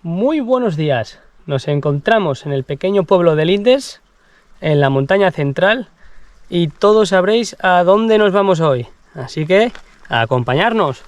Muy buenos días. Nos encontramos en el pequeño pueblo de Lindes, en la montaña central, y todos sabréis a dónde nos vamos hoy. Así que, a acompañarnos.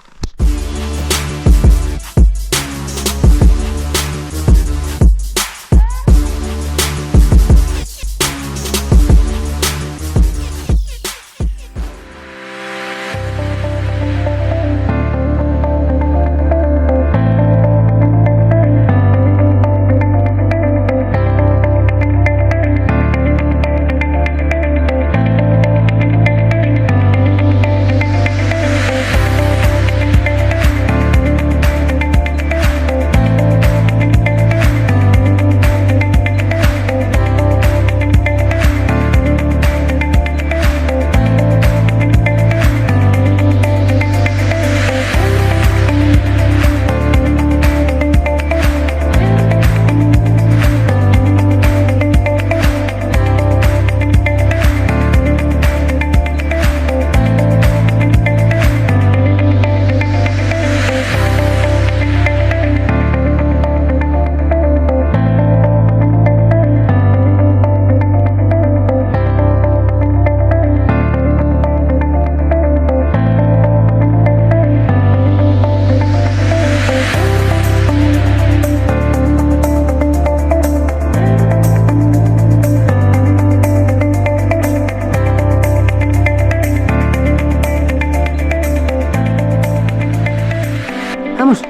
Vamos.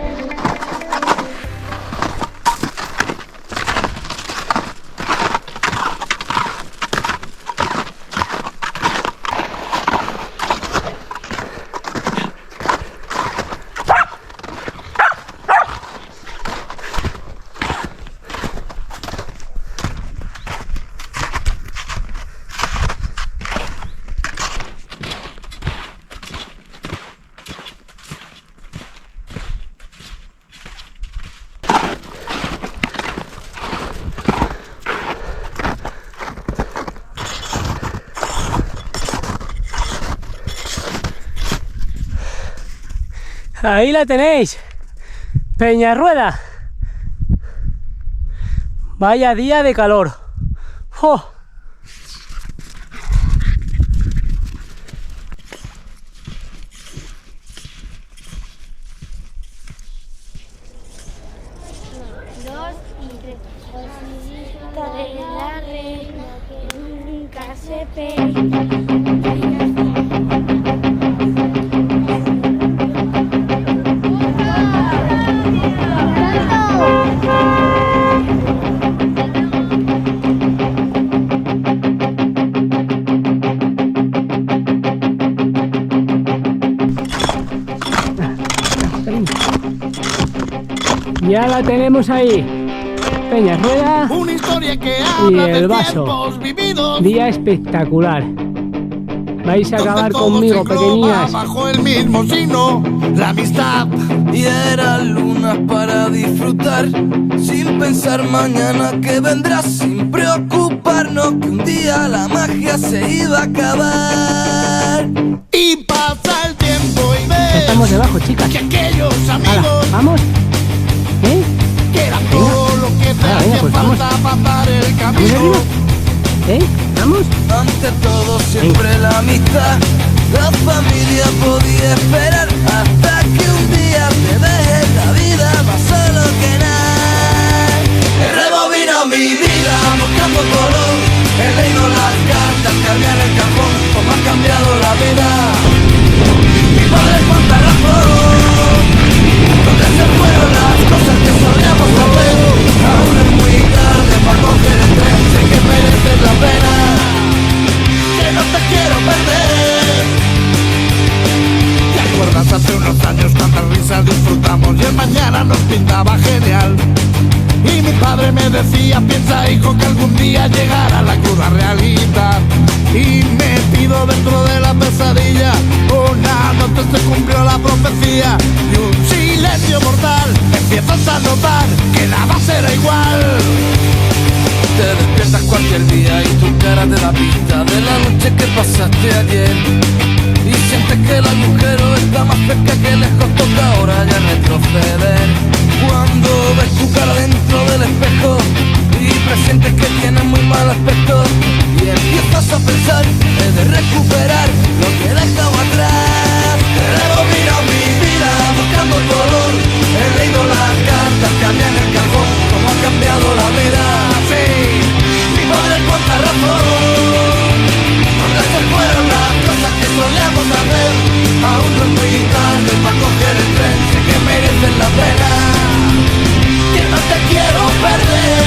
Ahí la tenéis, Peñarrueda. Vaya día de calor. ¡Oh! Dos y tres. Amiguita de la reina que nunca se peina. Ya la tenemos ahí, Peñarrueda y el vaso. Día espectacular. Vais a acabar conmigo, pequeñas. Bajo el mismo signo, la amistad. Y eran lunas para disfrutar, sin pensar mañana que vendrá, sin preocuparnos que un día la magia se iba a acabar. Y pasa el tiempo y ves Estamos debajo, chicas. que aquellos Hala, amigos vamos. ¿Eh? que eran todo lo que te hacía pues vamos. falta pasar el ¿Vamos camino. arriba? ¿Eh? ¿Vamos? Ante todo siempre la amistad, la familia podía esperar hasta que un día te dejes la vida más solo que nada. Rebobino mi vida buscando color, he leído las cartas que había en el cajón, como ha cambiado la vida. Mi padre cuánta razón, donde se fueron las cosas que solíamos hacer. Aún es muy tarde para coger el tren, sé que mereces la pena, que no te quiero perder. ¿Te acuerdas hace unos años cuántas risas disfrutamos y el mañana nos pintaba genial? Y mi padre me decía, piensa hijo que algún día llegará la cruda realidad. Y metido dentro de la pesadilla, una noche se cumplió la profecía y un silencio mortal, empiezas a notar que nada será igual. Te despiertas cualquier día y tu cara te da pista de la noche que pasaste ayer. Y sientes que el agujero está más cerca que lejos, toca ahora ya retroceder. Cuando ves tu cara de luchar, he de recuperar lo que he dejado atrás. He rebobinado mi vida buscando el color, he leído las cartas que había en el cajón, cómo ha cambiado la vida. Sí, mi madre cuánta razón, porque se fueron las cosas que solíamos hacer. Aún no es muy tarde para coger el tren, sé que merecen la pena, que no te quiero perder.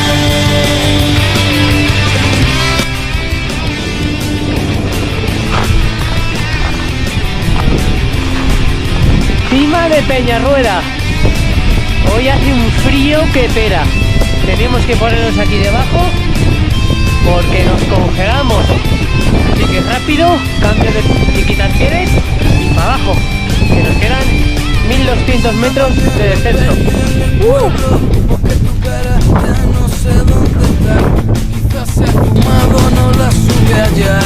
Cima de Peñarrueda. Hoy hace un frío que pera. Tenemos que ponernos aquí debajo porque nos congelamos. Así que rápido, cambio de quitaspieles y para abajo, que nos quedan 1200 metros de descenso. Porque tu cara ya no sé dónde está, quizás se ha fumado, no la sube allá.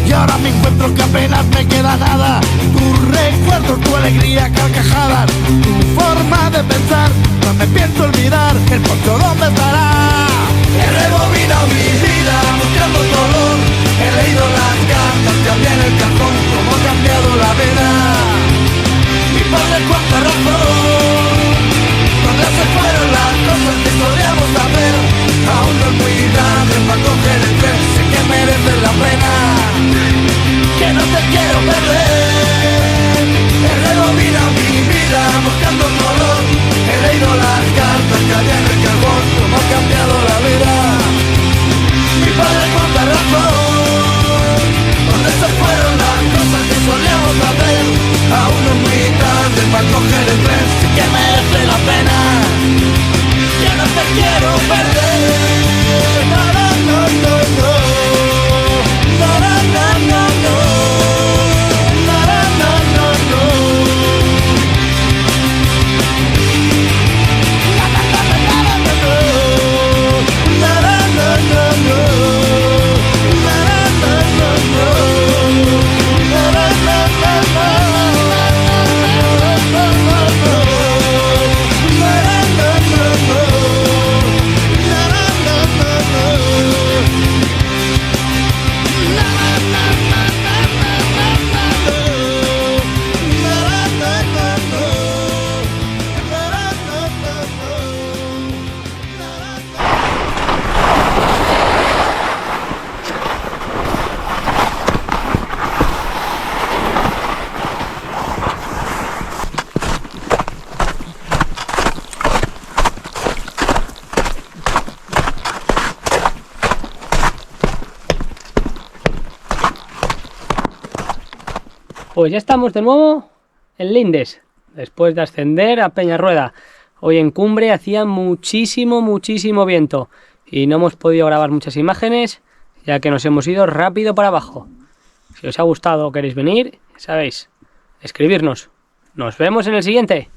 Y ahora me encuentro que apenas me queda nada. Tus recuerdos, tu alegría, carcajadas, tu forma de pensar, no me pienso olvidar. El poncho dónde estará. He rebobinado mi vida buscando dolor, he leído las cartas que había en el cajón, cómo ha cambiado la vida. Mi padre cuánta razón, donde se fueron las cosas que solíamos hacer. Aún no es muy tarde para coger el tren, sé que mereces la pena, que no te quiero perder. He rebobinado mi vida buscando color, he leído las cartas que había en el cajón, cómo ha cambiado la vida. Mi padre cuánta razón, donde se fueron las cosas que solíamos hacer. Aún no es muy tarde para coger el tren, sí que merece la pena, que no te quiero perder. No, no, no, no, no. No, no, no, no, no. No, no, no, no, no. No, no, no, no, no, no, no. No, no, no, no, no. No, no, no, no, no. No, no, no, no, Pues ya estamos de nuevo en Lindes, después de ascender a Peñarrueda. Hoy en cumbre hacía muchísimo viento y no hemos podido grabar muchas imágenes, ya que nos hemos ido rápido para abajo. Si os ha gustado o queréis venir, ya sabéis, escribirnos. Nos vemos en el siguiente.